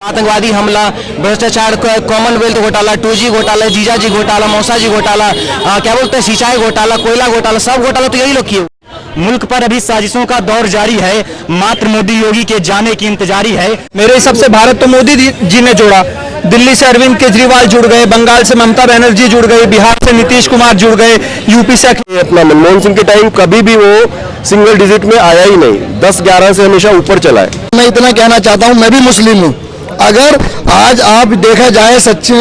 आतंकवादी हमला, भ्रष्टाचार, कॉमनवेल्थ घोटाला, 2G घोटाला, जीजाजी घोटाला, मौसाजी घोटाला, क्या बोलते हैं सिंचाई घोटाला, कोयला घोटाला, सब घोटाला तो यही लोग किए। मुल्क पर अभी साजिशों का दौर जारी है, मात्र मोदी योगी के जाने की इंतजारी है। मेरे हिसाब से भारत तो मोदी जी ने जोड़ा। दिल्ली से अरविंद केजरीवाल जुड़ गए, बंगाल से ममता बनर्जी जुड़ गई, बिहार से नीतीश कुमार जुड़ गए, यूपी से अपना मनमोहन सिंह के टाइम कभी भी वो सिंगल डिजिट में आया ही नहीं, 10-11 से हमेशा ऊपर चला है। मैं इतना कहना चाहता हूँ, मैं भी मुस्लिम हूँ। अगर आज आप देखा जाए सच्चे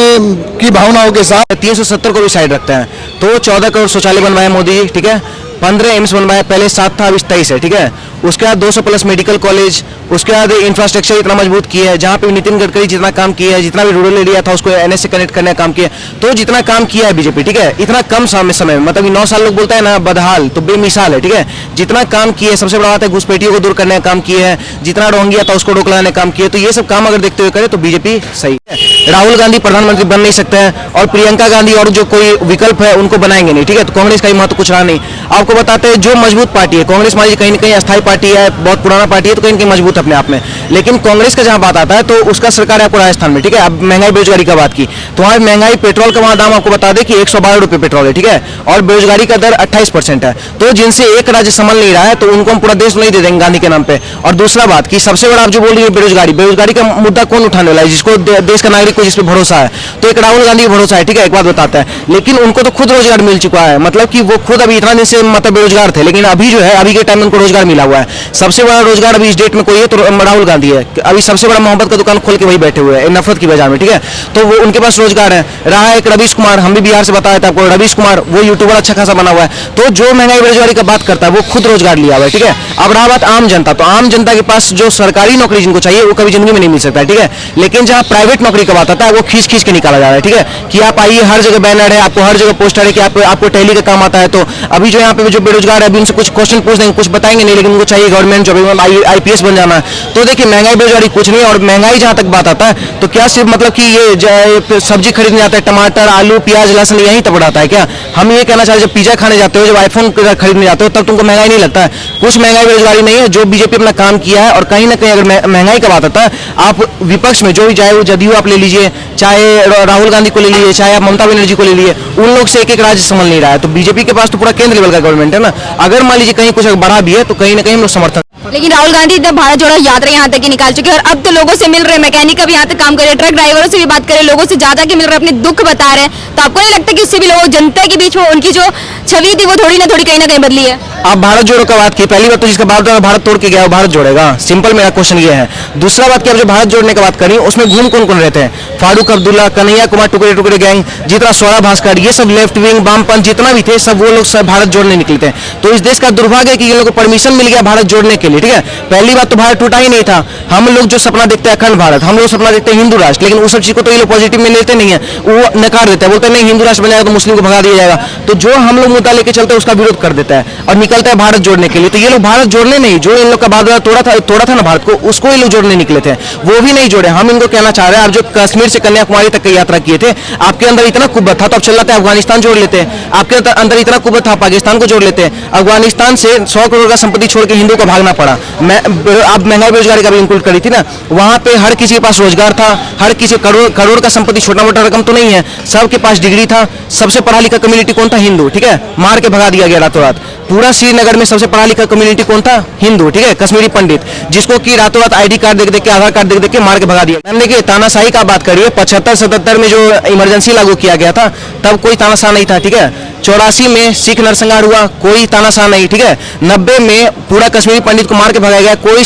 की भावनाओं के साथ 370 को भी साइड रखते हैं तो 14 करोड़ शौचालय बनवाए मोदी जी, ठीक है। 15 एम्स बनवाए, पहले 7 था अभी 23 है, ठीक है। उसके बाद 200 प्लस मेडिकल कॉलेज, उसके बाद इंफ्रास्ट्रक्चर इतना मजबूत किया है, जहाँ पे नितिन गडकरी जितना काम किया है, जितना भी रूरल एरिया था उसको NS से कनेक्ट करने का काम किया, तो जितना काम किया है बीजेपी, ठीक है, इतना कम समय में, मतलब 9 साल लोग बोलते हैं ना बदहाल, तो बेमिसाल है, ठीक है। जितना काम किया है, सबसे बड़ा बात है घुसपैठियों को दूर करने का काम किया है, जितना रोहिंग्या था उसको रोकने का काम किया, तो ये सब काम अगर देखते हुए करे तो बीजेपी सही है। राहुल गांधी प्रधानमंत्री बन नहीं सकते हैं और प्रियंका गांधी और जो कोई विकल्प है उनको बनाएंगे नहीं, ठीक है। तो कांग्रेस का ही महत्व कुछ रहा नहीं। आपको बताते हैं जो मजबूत पार्टी है कांग्रेस, मान लीजिए कहीं ना कहीं अस्थायी पार्टी है, बहुत पुराना पार्टी है, तो कहीं ना कहीं मजबूत अपने आप में, लेकिन कांग्रेस का जहां बात आता है तो उसका सरकार है आपको राजस्थान में, ठीक है। अब महंगाई बेरोजगारी का बात की तो वहां महंगाई, पेट्रोल का वहां दाम आपको बता दें कि 112 रुपए पेट्रोल है, ठीक है, और बेरोजगारी का दर 28% है। तो जिनसे एक राज्य संभल नहीं रहा है तो उनको हम पूरा देश नहीं दे देंगे गांधी के नाम पे। और दूसरा बात की सबसे बड़ा आप जो बोल रही है बेरोजगारी का मुद्दा कौन उठाने वाला है, जिसको देश का नागरिक को जिस पे भरोसा है, तो एक राहुल गांधी का भरोसा है, ठीक है। एक बात बताता है, लेकिन उनको तो खुद रोजगार मिल चुका है, मतलब कि वो खुद अभी इतना दिन से मतलब बेरोजगार थे, लेकिन अभी जो है अभी के टाइम में उनको रोजगार मिला हुआ है। सबसे बड़ा रोजगार अभी इस डेट में कोई है तो राहुल गांधी है। अभी सबसे बड़ा मोहब्बत का दुकान खोल के वही बैठे हुए हैं नफरत की बाजार में, ठीक है। तो वो उनके पास रोजगार है। रहा है एक रवीश कुमार, हम भी बिहार से बताया था आपको, रवीश कुमार वो यूट्यूबर अच्छा खासा बना हुआ है, तो जो महंगाई बेरोजगारी का बात करता है वो खुद रोजगार लिया हुआ है, ठीक है। अब रहा बात आम जनता, तो आम जनता के पास जो सरकारी नौकरी जिनको चाहिए वो कभी जिंदगी में नहीं मिल सकता है, ठीक है। लेकिन जहां प्राइवेट नौकरी का बात आता है वो खींच के निकाला जा रहा है, ठीक है, कि आप आइए, हर जगह बैनर है, आपको हर जगह पोस्टर है कि आपको टैली का काम आता है। तो अभी जो यहाँ पे जो बेरोजगार है अभी उनसे कुछ क्वेश्चन पूछ देंगे, कुछ बताएंगे नहीं, लेकिन उनको चाहिए गवर्नमेंट जॉब, IPS बन जाना है। तो देखिए महंगाई बेरोजगारी कुछ नहीं, और महंगाई जहां तक बात आता है तो क्या सिर्फ मतलब कि ये सब्जी खरीदने जाते हैं, टमाटर, आलू, प्याज, लहसुन यहीं तक बढ़ाता है क्या? हम ये कहना चाहते हैं जब पिज्जा खाने जाते हो, जब आईफोन खरीदने जाते हो, तब तुमको महंगाई नहीं लगता है? कुछ महंगाई बेरोजगारी नहीं है, जो बीजेपी अपना काम किया है। और कहीं ना कहीं अगर महंगाई का बात आता है, आप विपक्ष में जो भी, चाहे वो जदयू आप ले लीजिए, चाहे राहुल गांधी को ले लीजिए, चाहे आप ममता बनर्जी को ले लीजिए, उन लोग से एक राज्य संभल नहीं रहा है। तो बीजेपी के पास तो पूरा केंद्र लेवल का गवर्नमेंट है ना, अगर मान लीजिए कहीं कुछ बढ़ा भी है तो कहीं ना कहीं हम लोग समर्थन। लेकिन राहुल गांधी जब भारत जोड़ो यात्रा यहाँ तक ही निकाल चुके हैं और अब तो लोगों से मिल रहे, मैकेनिक अब यहाँ तक काम कर रहे, ट्रक ड्राइवरों से भी बात करें, लोगों से ज्यादा के मिल रहे, अपने दुख बता रहे हैं। तो आपको नहीं लगता कि इससे भी लोगों जनता के बीच में उनकी जो छवि थी वो थोड़ी ना थोड़ी कहीं ना कहीं बदली है? आप भारत जोड़ो का बात की, पहली बात तो जिसका भारत तोड़ के गया वो भारत जोड़ेगा, सिंपल मेरा क्वेश्चन ये है। दूसरा बात की आप जो भारत जोड़ने की बात करी उसमें घूम कौन रहते हैं? फारूक अब्दुल्ला, कन्हैया कुमार, टुकड़े गैंग, जितना स्वरा भास्कर, ये सब लेफ्ट विंग वामपंथ जितना भी थे सब वो लोग सब भारत जोड़ने निकले थे। तो इस देश का दुर्भाग्य है कि ये लोगों को परमिशन मिल गया भारत जोड़ने के लिए, ठीक है। पहली बात तो भारत टूटा ही नहीं था। हम लोग जो सपना देखते हैं अखंड भारत, हम लोग सपना देखते हैं हिंदू राष्ट्र, लेकिन उस सब चीज को तो ये लोग पॉजिटिव में लेते नहीं है, वो नकार देते हैं, बोलते हैं नहीं हिंदू राष्ट्र बन जाएगा तो मुस्लिम को भगा दिया जाएगा। तो जो हम लोग मुद्दा लेके चलते हैं उसका विरोध कर देता है और निकलता है भारत जोड़ने के लिए। तो ये लोग भारत जोड़ने नहीं, जो इन लोग का बादला तोड़ा था ना भारत को, उसको ये लोग जोड़ने निकले थे, वो भी नहीं जोड़े। हम इनको कहना चाह रहे हैं, आप जो कश्मीर से कन्याकुमारी तक की यात्रा किए थे, आपके अंदर इतना कुव्वत था तो आप चल जाते अफगानिस्तान जोड़ लेते हैं। आपके अंदर इतना कुव्वत था पाकिस्तान को जोड़ लेते हैं। अफगानिस्तान से 100 करोड़ का संपत्ति छोड़ के हिंदू को भागना पड़ा। आप महंगाई बेरोजगारी का भी इंक्लूड करी थी ना, वहां पे हर किसी के पास रोजगार था, हर किसी करोड़ का संपत्ति, छोटा मोटा रकम तो नहीं है, सबके पास डिग्री था। सबसे पढ़ा लिखा कम्युनिटी कौन था? हिंदू, ठीक है, मार के भगा दिया गया रातों रात। पूरा श्रीनगर में सबसे पढ़ा लिखा कम्युनिटी कौन था? हिंदू, ठीक है, कश्मीरी पंडित, जिसको कि रातों रात ID कार्ड देख के, आधार कार्ड देख के मार के भगा दिया। देखिए तानाशाही का बात करिए, 75-77 में जो इमरजेंसी लागू किया गया था तब कोई तानाशाह नहीं था, ठीक है। 84 में सिख नरसंहार हुआ, कोई तानाशाह नहीं, ठीक है। 90 में पूरा कश्मीरी पंडित को मार के भगाया गया, कोई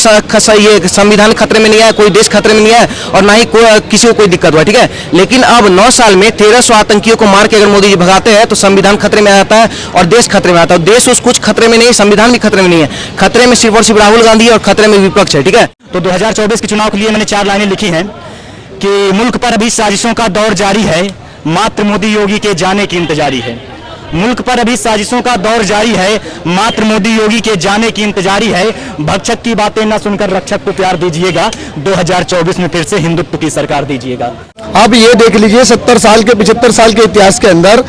ये संविधान खतरे में नहीं आया, कोई देश खतरे में नहीं आया और ना ही किसी को कोई दिक्कत हुआ, ठीक है। लेकिन अब 9 साल में 1300 आतंकियों को मार के अगर मोदी जी भगाते हैं तो संविधान खतरे में आता है और देश खतरे में आता है। देश उस कुछ खतरे में नहीं, संविधान भी खतरे में नहीं है, खतरे में सिर्फ और सिर्फ राहुल गांधी और खतरे में विपक्ष है, ठीक है। तो 2024 के चुनाव के लिए मैंने 4 लाइनें लिखी हैं कि मुल्क पर अभी साजिशों का दौर जारी है, मात्र मोदी योगी के जाने की इंतजारी है। मुल्क पर अभी साजिशों का दौर जारी है, मात्र मोदी योगी के जाने की इंतजारी है। भक्षक की बातें न सुनकर रक्षक को प्यार दीजिएगा, 2024 में फिर से हिंदुत्व की सरकार दीजिएगा। आप ये देख लीजिए 70 साल के 75 साल के इतिहास के अंदर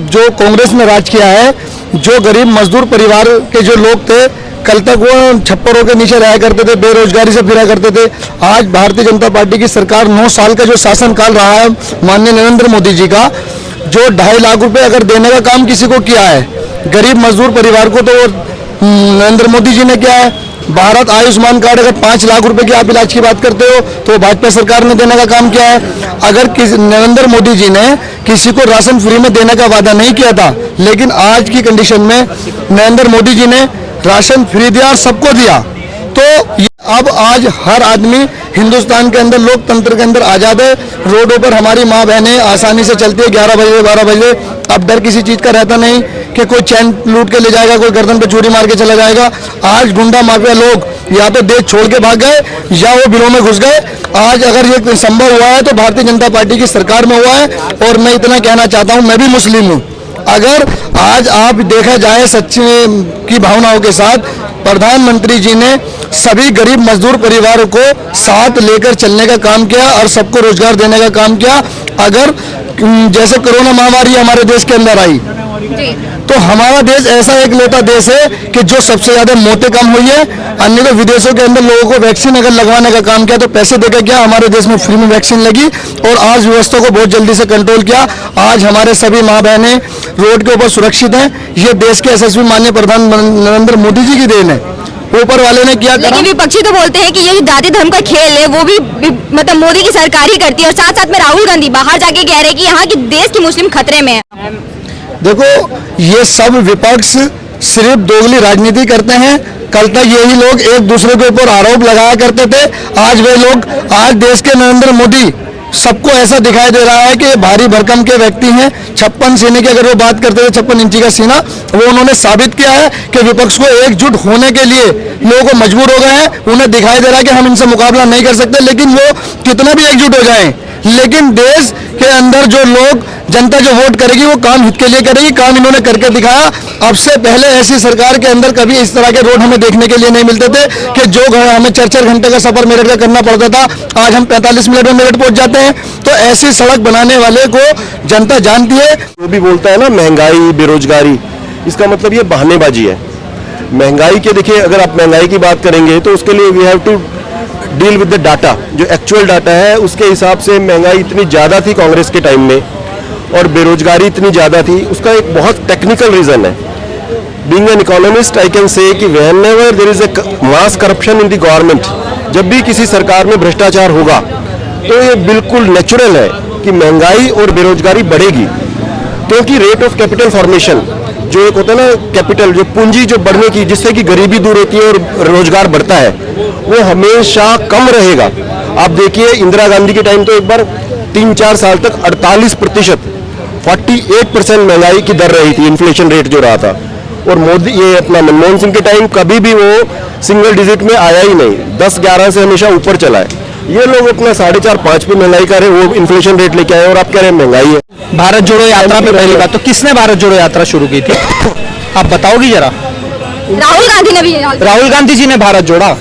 जो कांग्रेस ने राज किया है, जो गरीब मजदूर परिवार के जो लोग थे कल तक वो छप्परों के नीचे रहा करते थे, बेरोजगारी से फिरा करते थे। आज भारतीय जनता पार्टी की सरकार 9 साल का जो शासनकाल रहा है माननीय नरेंद्र मोदी जी का, जो 2.5 लाख रुपए अगर देने का काम किसी को किया है, गरीब मजदूर परिवार को तो नरेंद्र मोदी जी ने किया है। भारत आयुष्मान कार्ड अगर 5 लाख रुपए की आप इलाज की बात करते हो तो भाजपा सरकार ने देने का काम किया है। अगर नरेंद्र मोदी जी ने किसी को राशन फ्री में देने का वादा नहीं किया था, लेकिन आज की कंडीशन में नरेंद्र मोदी जी ने राशन फ्री दिया और सबको दिया, तो अब आज हर आदमी हिंदुस्तान के अंदर लोकतंत्र के अंदर आजाद है। रोडों पर हमारी माँ बहनें आसानी से चलती है 11 बजे 12 बजे। अब डर किसी चीज का रहता नहीं कि कोई चैन लूट के ले जाएगा, कोई गर्दन पे चूड़ी मार के चला जाएगा। आज गुंडा माफिया लोग या तो देश छोड़ के भाग गए या वो बिलों में घुस गए। आज अगर ये संभव हुआ है तो भारतीय जनता पार्टी की सरकार में हुआ है। और मैं इतना कहना चाहता हूँ, मैं भी मुस्लिम हूँ। अगर आज आप देखा जाए सच्ची की भावनाओं के साथ, प्रधानमंत्री जी ने सभी गरीब मजदूर परिवारों को साथ लेकर चलने का काम किया और सबको रोजगार देने का काम किया। अगर जैसे कोरोना महामारी हमारे देश के अंदर आई तो हमारा देश ऐसा एक लौता देश है कि जो सबसे ज्यादा मौतें कम हुई है। अन्य तो विदेशों के अंदर लोगों को वैक्सीन अगर लगवाने का काम किया तो पैसे देकर क्या, हमारे देश में फ्री में वैक्सीन लगी और आज व्यवस्था को बहुत जल्दी से कंट्रोल किया। आज हमारे सभी माँ बहनें रोड के ऊपर सुरक्षित हैं। ये देश के यशस्वी माननीय प्रधानमंत्री नरेंद्र मोदी जी की देन है। ऊपर वाले ने क्या करा। लेकिन विपक्षी तो बोलते हैं कि ये जो जाति धर्म का खेल है वो भी मतलब मोदी की सरकार ही करती है। और साथ साथ में राहुल गांधी बाहर जाके कह रहे हैं कि यहाँ की देश की मुस्लिम खतरे में है। देखो, ये सब विपक्ष सिर्फ दोगली राजनीति करते हैं। कल तक यही लोग एक दूसरे के ऊपर आरोप लगाया करते थे। आज वे लोग, आज देश के नरेंद्र मोदी सबको ऐसा दिखाई दे रहा है कि ये भारी भरकम के व्यक्ति हैं। 56 सीने की अगर वो बात करते थे, 56 इंची का सीना, वो उन्होंने साबित किया है कि विपक्ष को एकजुट होने के लिए लोगों को मजबूर हो गए हैं। उन्हें दिखाई दे रहा है कि हम इनसे मुकाबला नहीं कर सकते, लेकिन वो कितना भी एकजुट हो जाएं, लेकिन देश के अंदर जो लोग, जनता जो वोट करेगी वो काम हित के लिए करेगी। काम इन्होंने करके दिखाया। अब से पहले ऐसी सरकार के अंदर कभी इस तरह के रोड हमें देखने के लिए नहीं मिलते थे कि जो हमें 4-4 घंटे का सफर मेरठ का करना पड़ता था, आज हम 45 मिनट में मेरठ पहुंच जाते हैं। तो ऐसी सड़क बनाने वाले को जनता जानती है। जो भी बोलता है ना महंगाई बेरोजगारी, इसका मतलब ये बहानेबाजी है। महंगाई के देखिए, अगर आप महंगाई की बात करेंगे तो उसके लिए we have to deal with the data. जो एक्चुअल डाटा है उसके हिसाब से महंगाई इतनी ज़्यादा थी कांग्रेस के टाइम में और बेरोजगारी इतनी ज़्यादा थी। उसका एक बहुत टेक्निकल रीज़न है। Being an economist I can say कि whenever there is a mass corruption in the government, जब भी किसी सरकार में भ्रष्टाचार होगा तो ये बिल्कुल नेचुरल है कि महंगाई और बेरोजगारी बढ़ेगी। क्योंकि रेट ऑफ कैपिटल फॉर्मेशन जो एक होता है ना, कैपिटल जो पूंजी जो बढ़ने की, जिससे कि गरीबी दूर होती है और रोजगार बढ़ता है, वो हमेशा कम रहेगा। आप देखिए इंदिरा गांधी के टाइम तो एक बार 3-4 साल तक 48%, 48% महंगाई की दर रही थी, इन्फ्लेशन रेट जो रहा था। और मोदी, ये अपना मनमोहन सिंह के टाइम कभी भी वो सिंगल डिजिट में आया ही नहीं, 10-11 से हमेशा ऊपर चला है। ये लोग अपना 4.5-5 पे महंगाई कर रहे, वो इन्फ्लेशन रेट लेके आए और आप कह रहे हैं महंगाई है। भारत जोड़ो यात्रा पे पहली बात तो किसने भारत जोड़ो यात्रा शुरू की थी, आप बताओगी जरा। राहुल गांधी ने भी राहुल गांधी जी ने भारत जोड़ा।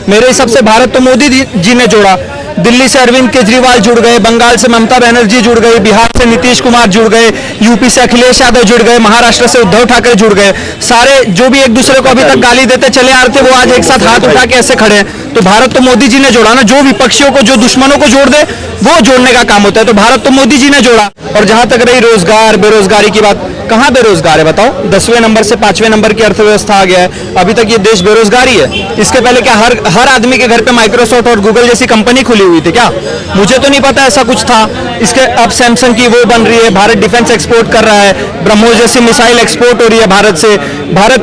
मेरे हिसाब से भारत तो मोदी जी ने जोड़ा। दिल्ली से अरविंद केजरीवाल जुड़ गए, बंगाल से ममता बनर्जी जुड़ गई, बिहार से नीतीश कुमार जुड़ गए, यूपी से अखिलेश यादव जुड़ गए, महाराष्ट्र से उद्धव ठाकरे जुड़ गए। सारे जो भी एक दूसरे को अभी तक गाली देते चले आ रहे थे वो आज एक साथ हाथ उठा के ऐसे खड़े हैं। तो भारत तो मोदी जी ने जोड़ा ना। जो विपक्षियों को, जो दुश्मनों को जोड़ दे वो जोड़ने का काम होता है। तो भारत तो मोदी जी ने जोड़ा। और जहां तक रही रोजगार बेरोजगारी की बात, कहाँ बेरोजगार है बताओ। 10वें नंबर से 5वें नंबर की अर्थव्यवस्था आ गया है, अभी तक ये देश बेरोजगारी है। इसके पहले क्या हर आदमी के घर पे माइक्रोसॉफ्ट और गूगल जैसी कंपनी खुली हुई थी क्या? मुझे तो नहीं पता ऐसा कुछ था। इसके अब सैमसंग की वो बन रही है, भारत डिफेंस एक्सपोर्ट कर रहा है, ब्रह्मोस जैसी मिसाइल एक्सपोर्ट हो रही है भारत से। भारत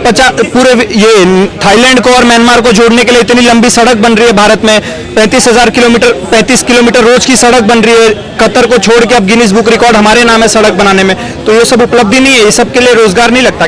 पूरे ये थाईलैंड को और म्यांमार को जोड़ने के लिए इतनी लंबी सड़क बन रही है भारत में। 35 किलोमीटर रोज की सड़क बन रही है। कतर को छोड़ के अब गिनीज बुक रिकॉर्ड हमारे नाम है सड़क बनाने में। तो ये सब उपलब्धि नहीं है, ये सब के लिए रोजगार नहीं लगता।